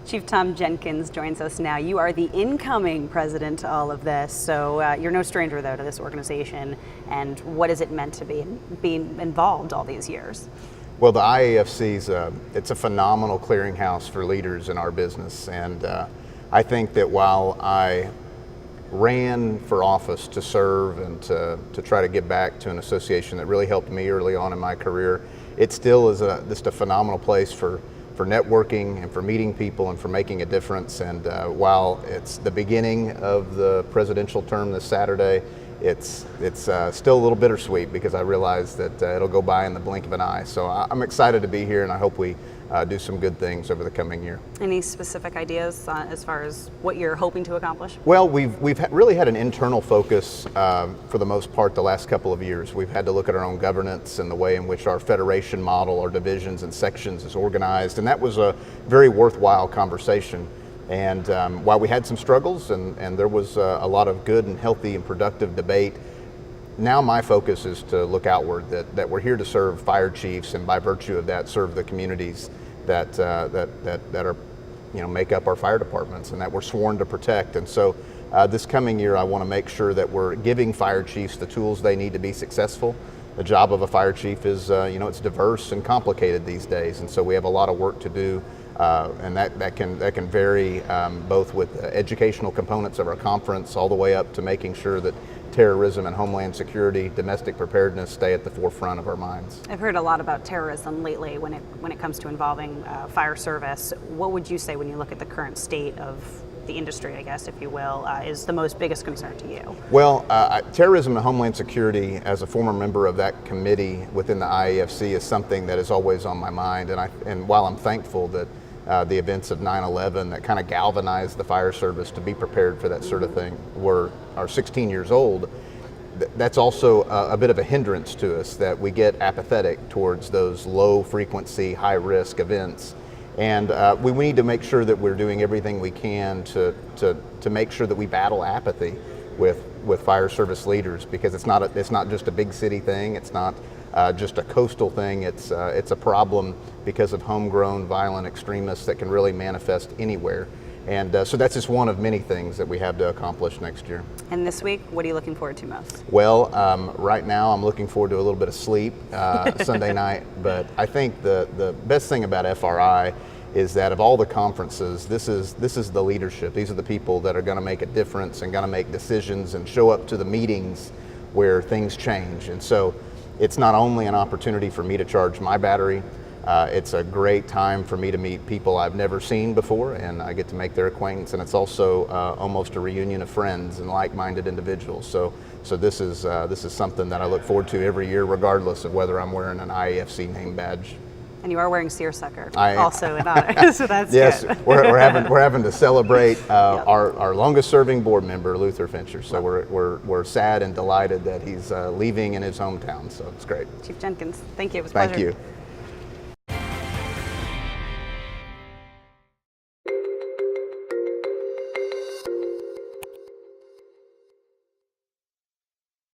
Chief Tom Jenkins joins us now. You are the incoming president to all of this, so you're no stranger, though, to this organization. And what has it meant to be involved all these years? Well, the IAFC it's a phenomenal clearinghouse for leaders in our business, and I think that while I ran for office to serve and to try to give back to an association that really helped me early on in my career, it still is just a phenomenal place for networking and for meeting people and for making a difference. And while it's the beginning of the presidential term this Saturday, it's still a little bittersweet because I realize that it'll go by in the blink of an eye. So I'm excited to be here, and I hope we do some good things over the coming year. Any specific ideas as far as what you're hoping to accomplish? Well, we've really had an internal focus for the most part the last couple of years. We've had to look at our own governance and the way in which our federation model, our divisions and sections is organized, and that was a very worthwhile conversation. And while we had some struggles and there was a lot of good and healthy and productive debate, now my focus is to look outward, that we're here to serve fire chiefs, and by virtue of that serve the communities that are, make up our fire departments and that we're sworn to protect. And so this coming year I want to make sure that we're giving fire chiefs the tools they need to be successful. The job of a fire chief is, it's diverse and complicated these days, and so we have a lot of work to do. And that can vary both with educational components of our conference all the way up to making sure that terrorism and homeland security, domestic preparedness stay at the forefront of our minds. I've heard a lot about terrorism lately when it comes to involving fire service. What would you say when you look at the current state of the industry, I guess, if you will, is the biggest concern to you? Well, terrorism and homeland security, as a former member of that committee within the IAFC, is something that is always on my mind. And while I'm thankful that the events of 9/11 that kind of galvanized the fire service to be prepared for that sort of thing are 16 years old, that's also a bit of a hindrance to us, that we get apathetic towards those low frequency, high risk events. And we need to make sure that we're doing everything we can to make sure that we battle apathy with fire service leaders, because it's not just a big city thing. It's not just a coastal thing. It's a problem because of homegrown violent extremists that can really manifest anywhere. And so that's just one of many things that we have to accomplish next year. And this week, what are you looking forward to most? Well, right now I'm looking forward to a little bit of sleep Sunday night, but I think the best thing about FRI is that of all the conferences, this is the leadership. These are the people that are going to make a difference and going to make decisions and show up to the meetings where things change. And so it's not only an opportunity for me to charge my battery, it's a great time for me to meet people I've never seen before, and I get to make their acquaintance, and it's also almost a reunion of friends and like-minded individuals. So this is something that I look forward to every year, regardless of whether I'm wearing an IAFC name badge. And you are wearing seersucker also in honor, so that's yes, good. we're having to celebrate our longest-serving board member, Luther Fincher. So we're sad and delighted that he's leaving in his hometown. So it's great. Chief Jenkins, thank you. It was a pleasure. Thank you.